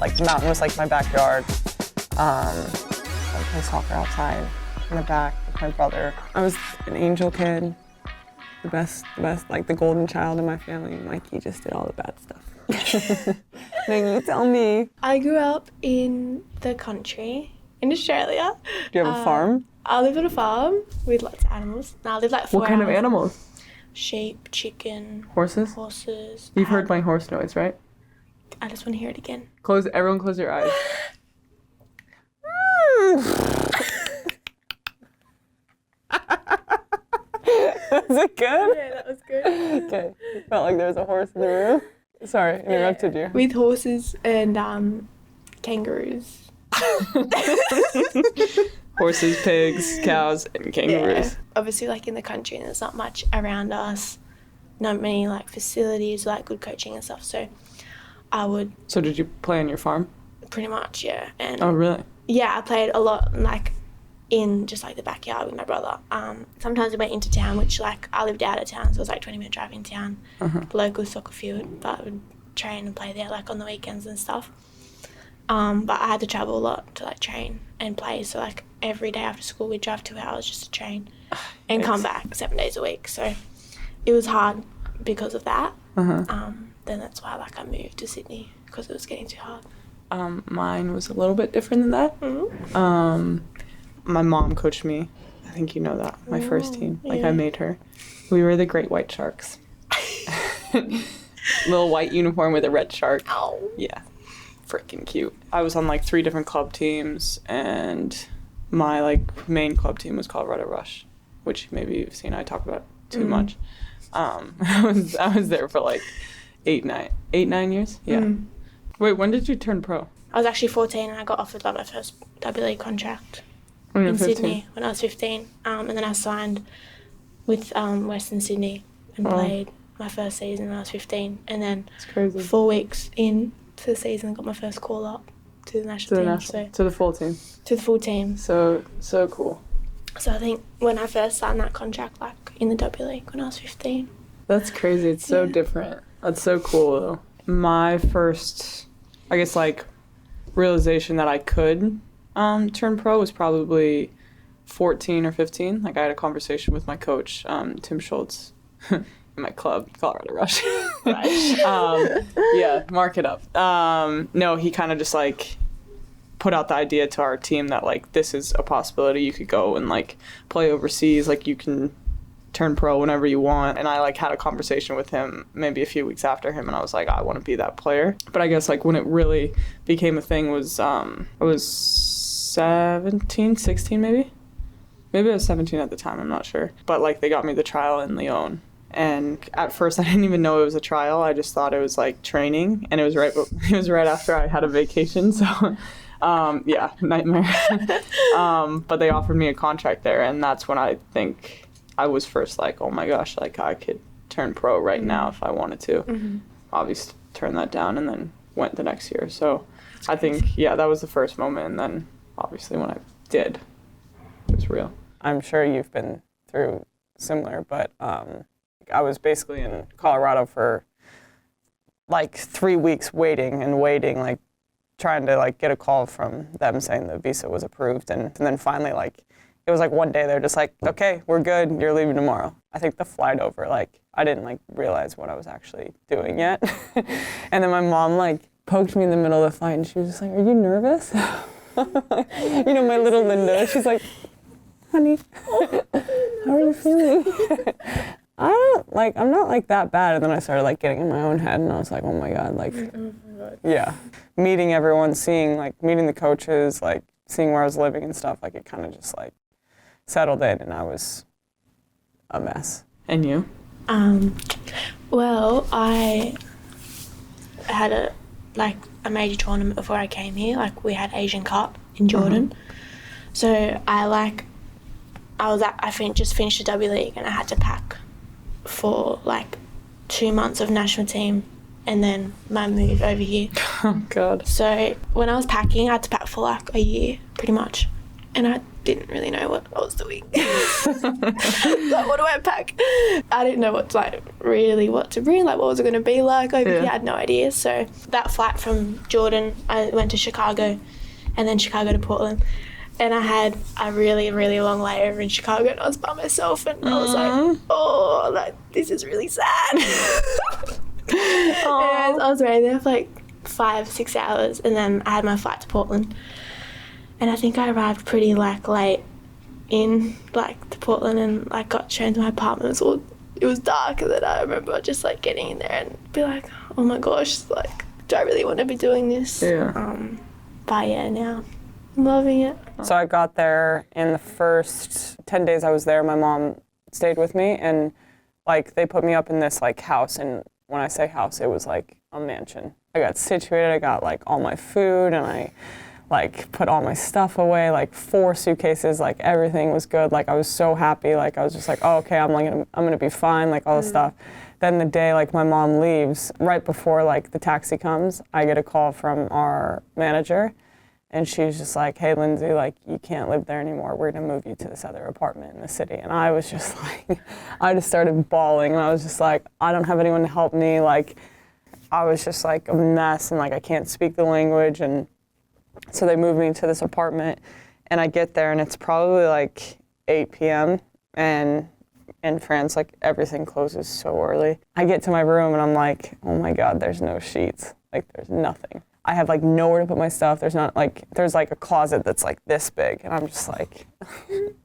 like the mountain was like my backyard. I play soccer outside in the back with my brother. I was an angel kid, the best, like the golden child in my family. Mikey just did all the bad stuff. Then you tell me. I grew up in the country in Australia. Do you have a farm? I live on a farm with lots of animals. No, I live like 4 What kind of hours. animals? Sheep, chicken. Horses? Horses. You've heard my horse noise, right? I just want to hear it again. Everyone close your eyes. Was it good? Yeah, that was good. Okay. Felt like there was a horse in the room. Sorry, interrupted you. With horses and kangaroos. Horses, pigs, cows, and kangaroos. Yeah. Obviously, like in the country, there's not much around us. Not many like facilities, like good coaching and stuff. So I would So did you play on your farm? pretty much, yeah. And Oh, really? yeah, I played a lot like in just like the backyard with my brother. Sometimes we went into town, which like I lived out of town, so it was like 20-minute drive in town, the local soccer field, but I would train and play there like on the weekends and stuff. But I had to travel a lot to like train and play, so like every day after school we'd drive 2 hours just to train and come back 7 days a week. So it was hard because of that. Then that's why like I moved to Sydney, because it was getting too hard. Mine was a little bit different than that. My mom coached me. I think you know that. My first team. Like, I made her. We were the Great White Sharks. Little white uniform with a red shark. Oh. Yeah. Freaking cute. I was on, like, 3 different club teams, and my, like, main club team was Colorado Rush, which maybe you've seen I talk about too much. I was there for, like, 8-9 years? Yeah. Wait, when did you turn pro? I was actually 14 and I got offered like my first W League contract in Sydney when I was 15. And then I signed with Western Sydney and played my first season when I was 15. And then It's crazy. 4 weeks into the season, got my first call up to the national team. To the full team. To the full team. So cool. So I think when I first signed that contract, like in the W League when I was 15. That's crazy. It's so different. That's so cool, though. My first, I guess, like, realization that I could turn pro was probably 14 or 15. Like, I had a conversation with my coach, Tim Schultz, in my club, Colorado Rush. Yeah, mark it up. No, he kind of just, like, put out the idea to our team that, like, this is a possibility. You could go and, like, play overseas. Like, you can turn pro whenever you want. And I, like, had a conversation with him maybe a few weeks after him, and I was like, I want to be that player. But I guess, like, when it really became a thing was I was 17, 16 maybe I was 17 at the time, I'm not sure, but like they got me the trial in Lyon, and at first I didn't even know it was a trial. I just thought it was like training, and it was right after I had a vacation, so yeah, nightmare. But they offered me a contract there, and that's when I think I was first like, oh my gosh, like I could turn pro right now if I wanted to. Obviously turned that down and then went the next year. So I think, yeah, that was the first moment. And then obviously when I did, it was real. I'm sure you've been through similar, but I was basically in Colorado for like 3 weeks waiting, like trying to like get a call from them saying the visa was approved. And then finally, like, it was like one day they're just like, okay, we're good, you're leaving tomorrow. I think the flight over, like, I didn't like realize what I was actually doing yet. And then my mom like poked me in the middle of the flight and she was just like, are you nervous? You know, my little Linda, she's like, honey, how are you feeling? I'm not like that bad. And then I started like getting in my own head and I was like, oh my God, like, yeah. Meeting everyone, meeting the coaches, like seeing where I was living and stuff, like it kind of just like settled in and I was a mess. And you? Well, I had a major tournament before I came here. Like we had Asian Cup in Jordan. So I just finished the W League and I had to pack for like 2 months of national team and then my move over here. Oh God. So when I was packing, I had to pack for like a year pretty much. And didn't really know what I was doing. Like, what do I pack? I didn't know what to bring, like what was it going to be like over here. I had no idea. So that flight from Jordan, I went to Chicago and then Chicago to Portland. And I had a really, really long layover in Chicago and I was by myself and I was like, oh, like, this is really sad. Anyways, I was waiting there for like 5-6 hours and then I had my flight to Portland. And I think I arrived pretty like late in like to Portland and like got shown to my apartment. It was dark and then I remember just like getting in there and be like, oh my gosh, like, do I really want to be doing this? Yeah. But yeah, now I'm loving it. So I got there in the first 10 days I was there, my mom stayed with me and like they put me up in this like house, and when I say house, it was like a mansion. I got situated, I got like all my food and I like put all my stuff away, like 4 suitcases, like everything was good. Like I was so happy, like I was just like, oh, okay, I'm gonna be fine, like all this stuff. Then the day like my mom leaves, right before like the taxi comes, I get a call from our manager. And she's just like, hey, Lindsey, like, you can't live there anymore. We're going to move you to this other apartment in the city. And I was just like, I just started bawling. And I was just like, I don't have anyone to help me. Like, I was just like a mess. And like, I can't speak the language. And so they moved me to this apartment. And I get there and it's probably like 8 p.m. And in France, like, everything closes so early. I get to my room and I'm like, oh my God, there's no sheets. Like, there's nothing. I have like nowhere to put my stuff. There's like a closet that's like this big and I'm just like, and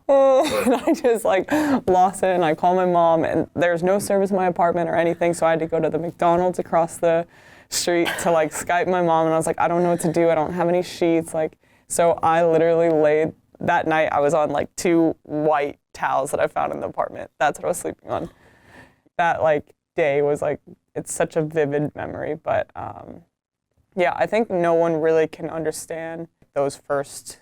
I just like lost it and I call my mom and there's no service in my apartment or anything. So I had to go to the McDonald's across the street to like Skype my mom and I was like, I don't know what to do. I don't have any sheets. Like, so I literally laid, that night I was on like 2 white towels that I found in the apartment. That's what I was sleeping on. That like day was like, it's such a vivid memory, but yeah, I think no one really can understand those first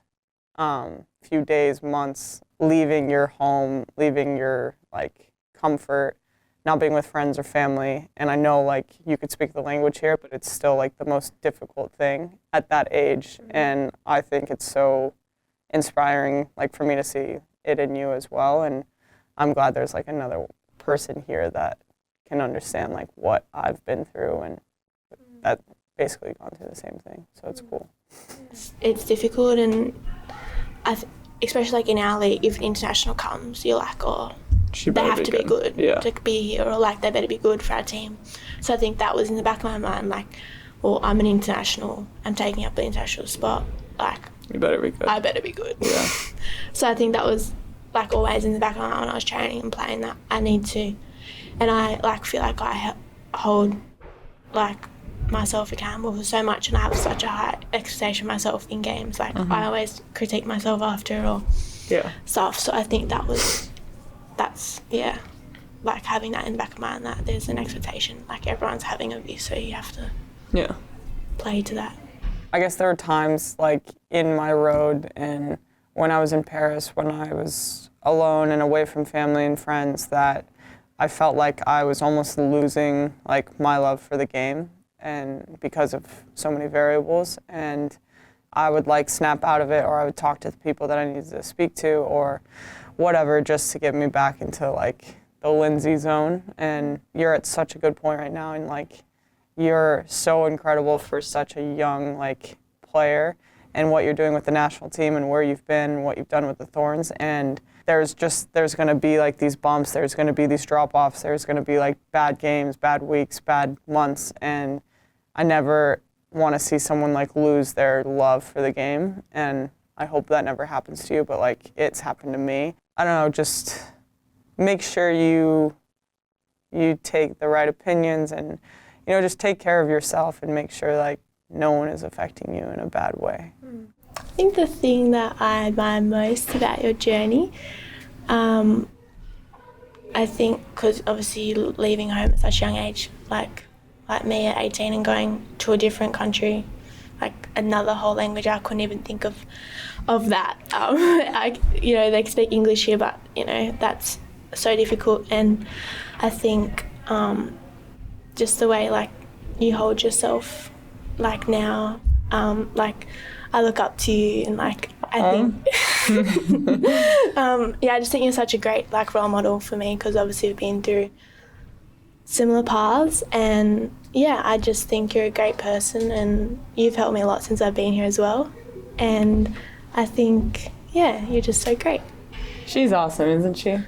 few days, months, leaving your home, leaving your like comfort, not being with friends or family. And I know like you could speak the language here, but it's still like the most difficult thing at that age. And I think it's so inspiring, like for me to see it in you as well. And I'm glad there's like another person here that can understand like what I've been through and that basically gone through the same thing, so it's cool. It's difficult, and especially like in our league, if international comes, you're like, oh, they have to be good to be here, or like they better be good for our team. So I think that was in the back of my mind, like, well, I'm an international, I'm taking up the international spot, like, you better be good. I better be good. Yeah. So I think that was like always in the back of my mind when I was training and playing, that I need to, and I like feel like I hold like myself accountable for so much, and I have such a high expectation of myself in games. Like I always critique myself after or stuff. So I think that's like having that in the back of my mind, that there's an expectation like everyone's having of you, so you have to play to that. I guess there were times like in my road and when I was in Paris, when I was alone and away from family and friends, that I felt like I was almost losing like my love for the game, and because of so many variables, and I would like snap out of it, or I would talk to the people that I needed to speak to or whatever, just to get me back into like the Lindsey zone. And you're at such a good point right now, and like you're so incredible for such a young like player, and what you're doing with the national team and where you've been, what you've done with the Thorns. And there's going to be like these bumps, there's going to be these drop-offs, there's going to be like bad games, bad weeks, bad months, and I never want to see someone like lose their love for the game, and I hope that never happens to you, but like it's happened to me. I don't know, just make sure you take the right opinions, and you know, just take care of yourself and make sure like no one is affecting you in a bad way. I think the thing that I admire most about your journey, I think because obviously leaving home at such a young age, like me at 18 and going to a different country, like another whole language, I couldn't even think of that. They speak English here, but that's so difficult. And I think just the way like you hold yourself, like now, like I look up to you, and like I think Yeah, I just think you're such a great like role model for me because obviously we've been through similar paths, and yeah, I just think you're a great person and you've helped me a lot since I've been here as well. And I think, yeah, you're just so great. She's awesome, isn't she?